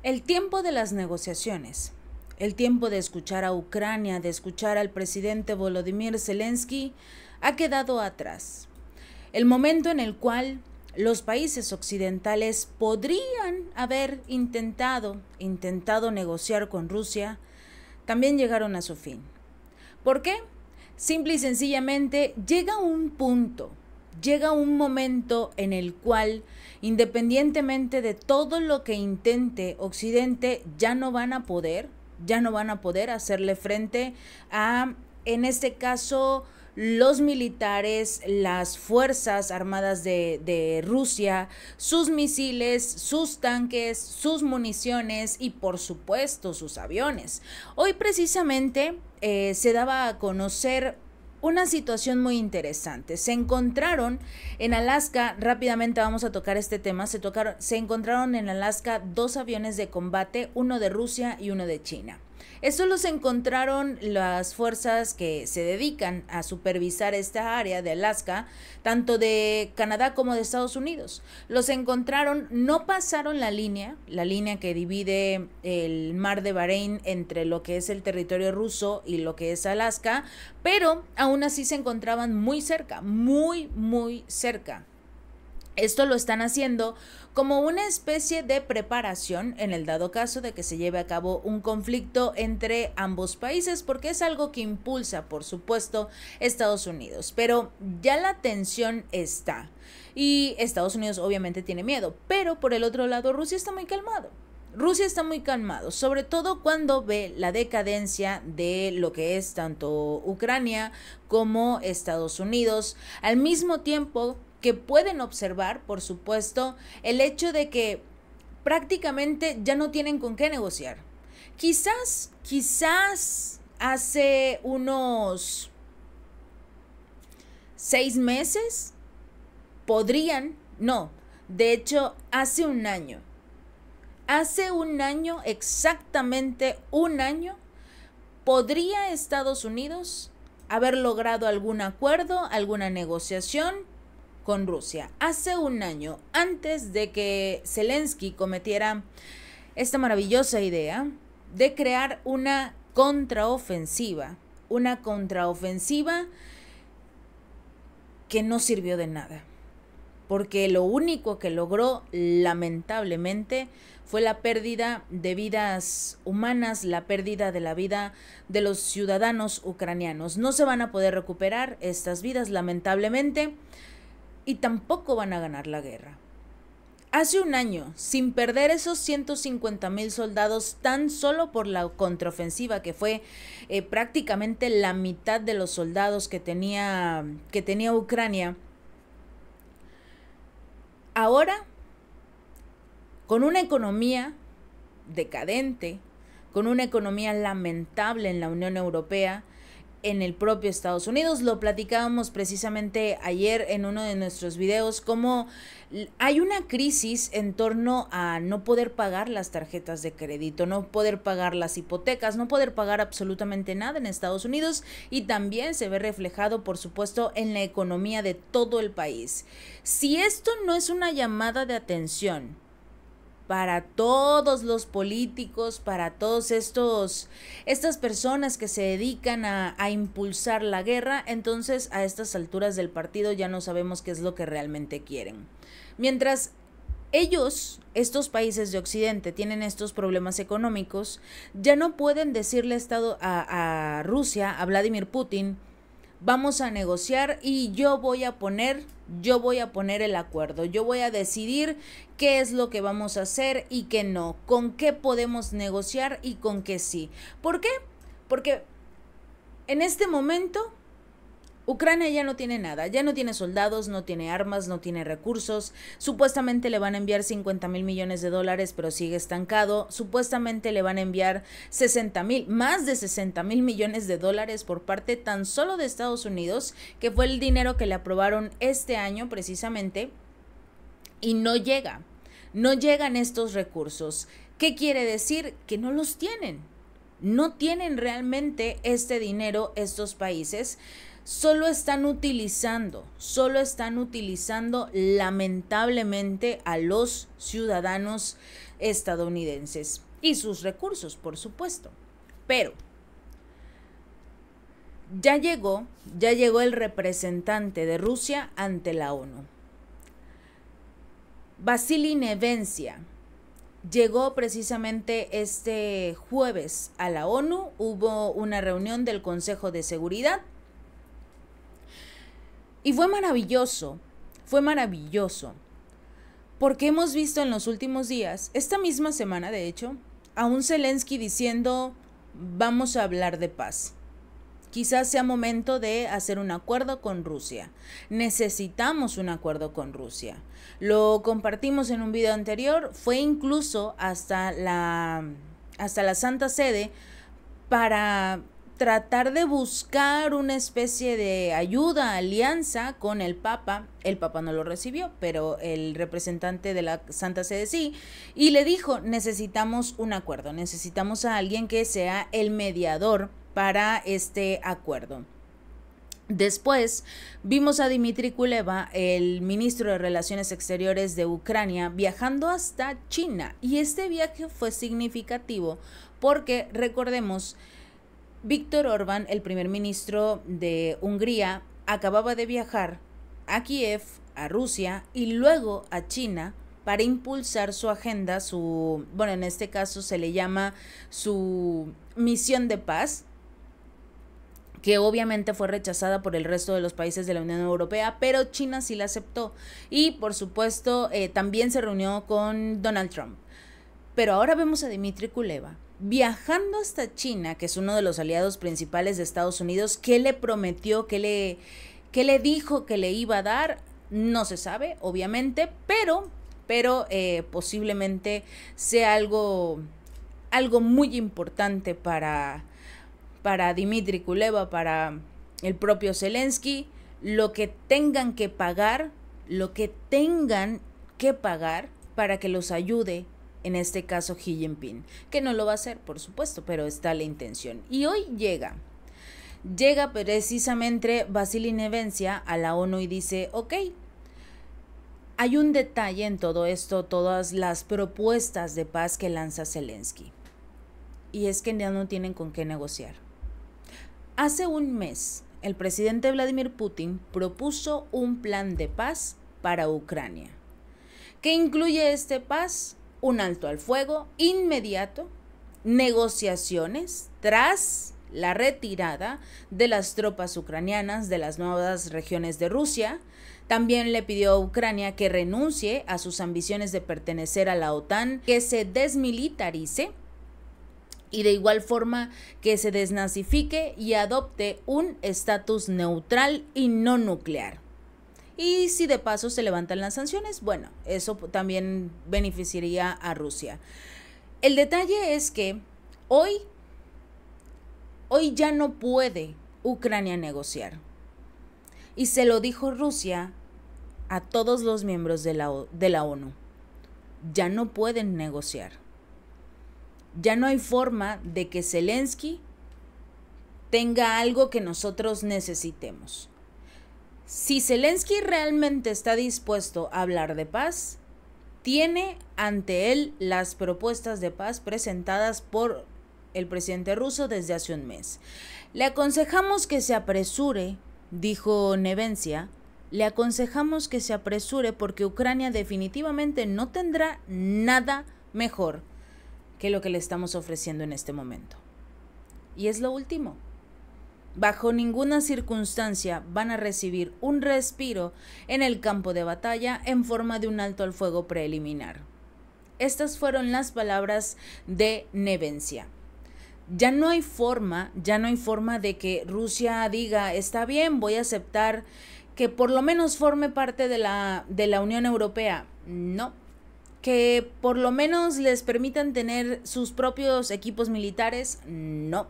El tiempo de las negociaciones, el tiempo de escuchar a Ucrania, de escuchar al presidente Volodymyr Zelensky, ha quedado atrás. El momento en el cual los países occidentales podrían haber intentado negociar con Rusia, también llegaron a su fin. ¿Por qué? Simple y sencillamente llega un punto, llega un momento en el cual, independientemente de todo lo que intente Occidente, ya no van a poder hacerle frente a, en este caso, los militares, las fuerzas armadas de Rusia, sus misiles, sus tanques, sus municiones y por supuesto sus aviones. Hoy precisamente se daba a conocer una situación muy interesante. Se encontraron en Alaska, rápidamente vamos a tocar este tema, se encontraron en Alaska dos aviones de combate, uno de Rusia y uno de China. Estos los encontraron las fuerzas que se dedican a supervisar esta área de Alaska, tanto de Canadá como de Estados Unidos. Los encontraron, no pasaron la línea que divide el mar de Bahrein entre lo que es el territorio ruso y lo que es Alaska, pero aún así se encontraban muy cerca, muy cerca. Esto lo están haciendo como una especie de preparación en el dado caso de que se lleve a cabo un conflicto entre ambos países, porque es algo que impulsa, por supuesto, Estados Unidos. Pero ya la tensión está y Estados Unidos obviamente tiene miedo, pero por el otro lado Rusia está muy calmado. Rusia está muy calmado, sobre todo cuando ve la decadencia de lo que es tanto Ucrania como Estados Unidos, al mismo tiempo que pueden observar, por supuesto, el hecho de que prácticamente ya no tienen con qué negociar. Quizás hace unos 6 meses podrían, no, de hecho hace un año, exactamente un año, podría Estados Unidos haber logrado algún acuerdo, alguna negociación con Rusia. Hace un año, antes de que Zelensky cometiera esta maravillosa idea de crear una contraofensiva que no sirvió de nada, porque lo único que logró, lamentablemente, fue la pérdida de vidas humanas, la pérdida de la vida de los ciudadanos ucranianos. No se van a poder recuperar estas vidas, lamentablemente, y tampoco van a ganar la guerra. Hace un año, sin perder esos 150,000 soldados tan solo por la contraofensiva, que fue prácticamente la mitad de los soldados que tenía Ucrania, ahora, con una economía decadente, con una economía lamentable en la Unión Europea, en el propio Estados Unidos, lo platicábamos precisamente ayer en uno de nuestros videos, cómo hay una crisis en torno a no poder pagar las tarjetas de crédito, no poder pagar las hipotecas, no poder pagar absolutamente nada en Estados Unidos, y también se ve reflejado, por supuesto, en la economía de todo el país. Si esto no es una llamada de atención para todos los políticos, para todos estas personas que se dedican a impulsar la guerra, entonces a estas alturas del partido ya no sabemos qué es lo que realmente quieren. Mientras ellos, estos países de Occidente, tienen estos problemas económicos, ya no pueden decirle a Rusia, a Vladimir Putin: vamos a negociar y yo voy a poner el acuerdo, yo voy a decidir qué es lo que vamos a hacer y qué no, con qué podemos negociar y con qué sí. ¿Por qué? Porque en este momento Ucrania ya no tiene nada, ya no tiene soldados, no tiene armas, no tiene recursos. Supuestamente le van a enviar 50,000 millones de dólares, pero sigue estancado. Supuestamente le van a enviar más de 60,000 millones de dólares por parte tan solo de Estados Unidos, que fue el dinero que le aprobaron este año precisamente, y no llegan estos recursos. ¿Qué quiere decir? Que no los tienen. No tienen realmente este dinero estos países. Solo están utilizando lamentablemente a los ciudadanos estadounidenses y sus recursos, por supuesto. Pero ya llegó el representante de Rusia ante la ONU. Vasily Nevencia llegó precisamente este jueves a la ONU. Hubo una reunión del Consejo de Seguridad y fue maravilloso, porque hemos visto en los últimos días, esta misma semana de hecho, a un Zelensky diciendo: vamos a hablar de paz. Quizás sea momento de hacer un acuerdo con Rusia. Necesitamos un acuerdo con Rusia. Lo compartimos en un video anterior, fue incluso hasta la Santa Sede para tratar de buscar una especie de ayuda, alianza con el Papa. El Papa no lo recibió, pero el representante de la Santa Sede sí, y le dijo: necesitamos un acuerdo, necesitamos a alguien que sea el mediador para este acuerdo. Después vimos a Dmitry Kuleba, el ministro de Relaciones Exteriores de Ucrania, viajando hasta China, y este viaje fue significativo porque, recordemos, Viktor Orbán, el primer ministro de Hungría, acababa de viajar a Kiev, a Rusia y luego a China para impulsar su agenda, en este caso se le llama su misión de paz, que obviamente fue rechazada por el resto de los países de la Unión Europea, pero China sí la aceptó. Y por supuesto también se reunió con Donald Trump. Pero ahora vemos a Dmitry Kuleba viajando hasta China, que es uno de los aliados principales de Estados Unidos. ¿Qué le prometió? ¿Qué le dijo que le iba a dar? No se sabe, obviamente, pero posiblemente sea algo muy importante para Dmitry Kuleba, para el propio Zelensky. Lo que tengan que pagar para que los ayude, en este caso Xi Jinping, que no lo va a hacer, por supuesto, pero está la intención. Y hoy llega precisamente Vasily Nevencia a la ONU y dice: ok, hay un detalle en todo esto, todas las propuestas de paz que lanza Zelensky, y es que ya no tienen con qué negociar. Hace un mes, el presidente Vladimir Putin propuso un plan de paz para Ucrania. ¿Qué incluye este paz? Un alto al fuego inmediato, negociaciones tras la retirada de las tropas ucranianas de las nuevas regiones de Rusia. También le pidió a Ucrania que renuncie a sus ambiciones de pertenecer a la OTAN, que se desmilitarice y de igual forma que se desnazifique y adopte un estatus neutral y no nuclear. Y si de paso se levantan las sanciones, bueno, eso también beneficiaría a Rusia. El detalle es que hoy ya no puede Ucrania negociar. Y se lo dijo Rusia a todos los miembros de la ONU. Ya no pueden negociar. Ya no hay forma de que Zelensky tenga algo que nosotros necesitemos. Si Zelensky realmente está dispuesto a hablar de paz, tiene ante él las propuestas de paz presentadas por el presidente ruso desde hace un mes. Le aconsejamos que se apresure, dijo Nevencia, le aconsejamos que se apresure porque Ucrania definitivamente no tendrá nada mejor que lo que le estamos ofreciendo en este momento. Y es lo último. Bajo ninguna circunstancia van a recibir un respiro en el campo de batalla en forma de un alto al fuego preliminar. Estas fueron las palabras de Nevencia. Ya no hay forma de que Rusia diga: está bien, voy a aceptar que por lo menos forme parte de la Unión Europea. No. Que por lo menos les permitan tener sus propios equipos militares. No.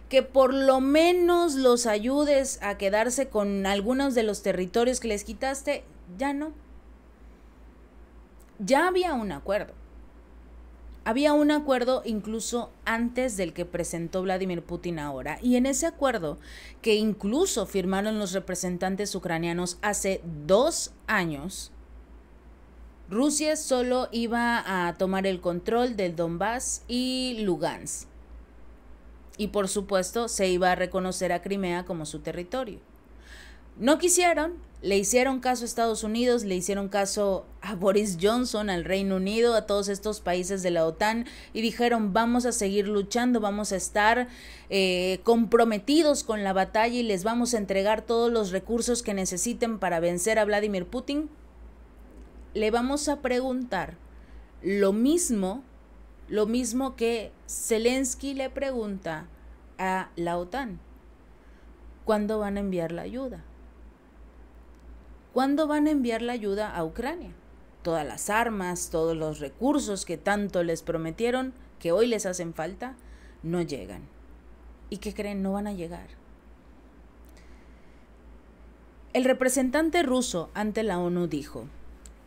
Que por lo menos los ayudes a quedarse con algunos de los territorios que les quitaste. Ya no. Ya había un acuerdo. Había un acuerdo incluso antes del que presentó Vladimir Putin ahora. Y en ese acuerdo, que incluso firmaron los representantes ucranianos hace 2 años, Rusia solo iba a tomar el control del Donbass y Lugansk. Y por supuesto se iba a reconocer a Crimea como su territorio. No quisieron, le hicieron caso a Estados Unidos, le hicieron caso a Boris Johnson, al Reino Unido, a todos estos países de la OTAN y dijeron vamos a seguir luchando, vamos a estar comprometidos con la batalla y les vamos a entregar todos los recursos que necesiten para vencer a Vladimir Putin. Le vamos a preguntar lo mismo que Zelensky le pregunta a la OTAN. ¿Cuándo van a enviar la ayuda? ¿Cuándo van a enviar la ayuda a Ucrania? Todas las armas, todos los recursos que tanto les prometieron, que hoy les hacen falta, no llegan. ¿Y qué creen? No van a llegar. El representante ruso ante la ONU dijo: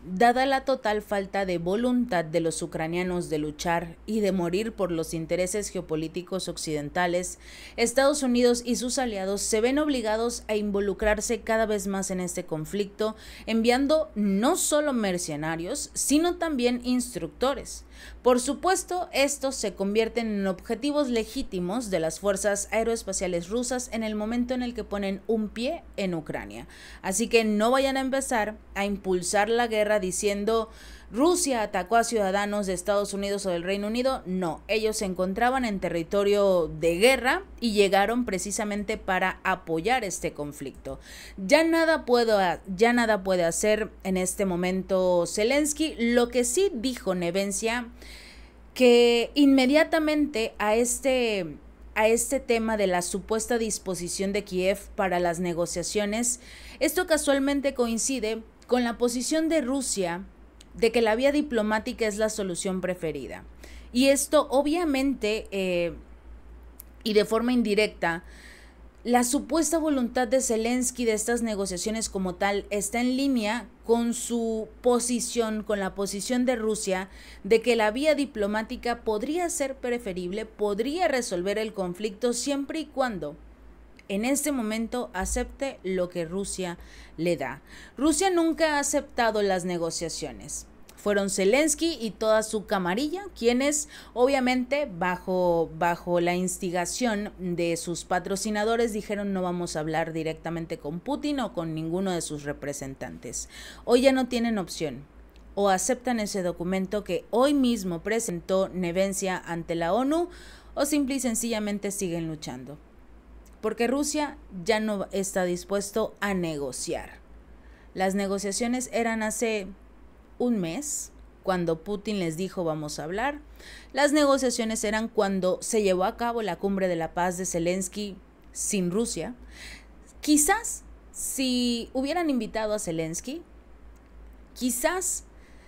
dada la total falta de voluntad de los ucranianos de luchar y de morir por los intereses geopolíticos occidentales, Estados Unidos y sus aliados se ven obligados a involucrarse cada vez más en este conflicto, enviando no solo mercenarios, sino también instructores. Por supuesto, estos se convierten en objetivos legítimos de las fuerzas aeroespaciales rusas en el momento en el que ponen un pie en Ucrania. Así que no vayan a empezar a impulsar la guerra diciendo Rusia atacó a ciudadanos de Estados Unidos o del Reino Unido. No, ellos se encontraban en territorio de guerra y llegaron precisamente para apoyar este conflicto. Ya nada puede hacer en este momento Zelensky. Lo que sí dijo Nevencia, que inmediatamente a este tema de la supuesta disposición de Kiev para las negociaciones, esto casualmente coincide con la posición de Rusia de que la vía diplomática es la solución preferida. Y esto obviamente y de forma indirecta, la supuesta voluntad de Zelensky de estas negociaciones como tal está en línea con su posición, con la posición de Rusia de que la vía diplomática podría ser preferible, podría resolver el conflicto siempre y cuando en este momento acepte lo que Rusia le da. Rusia nunca ha aceptado las negociaciones. Fueron Zelensky y toda su camarilla quienes, obviamente, bajo la instigación de sus patrocinadores, dijeron no vamos a hablar directamente con Putin o con ninguno de sus representantes. Hoy ya no tienen opción. O aceptan ese documento que hoy mismo presentó Nevencia ante la ONU o simple y sencillamente siguen luchando. Porque Rusia ya no está dispuesto a negociar. Las negociaciones eran hace un mes, cuando Putin les dijo vamos a hablar. Las negociaciones eran cuando se llevó a cabo la cumbre de la paz de Zelensky sin Rusia. Quizás si hubieran invitado a Zelensky, quizás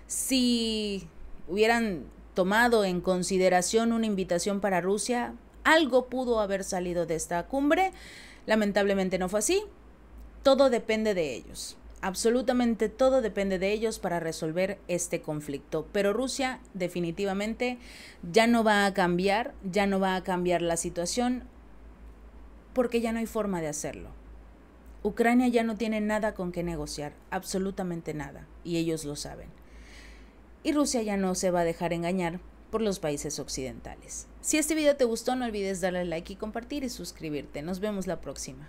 si hubieran tomado en consideración una invitación para Rusia, algo pudo haber salido de esta cumbre. Lamentablemente no fue así. Todo depende de ellos. Absolutamente todo depende de ellos para resolver este conflicto. Pero Rusia definitivamente ya no va a cambiar la situación porque ya no hay forma de hacerlo. Ucrania ya no tiene nada con qué negociar, absolutamente nada, y ellos lo saben. Y Rusia ya no se va a dejar engañar por los países occidentales. Si este video te gustó, no olvides darle like y compartir y suscribirte. Nos vemos la próxima.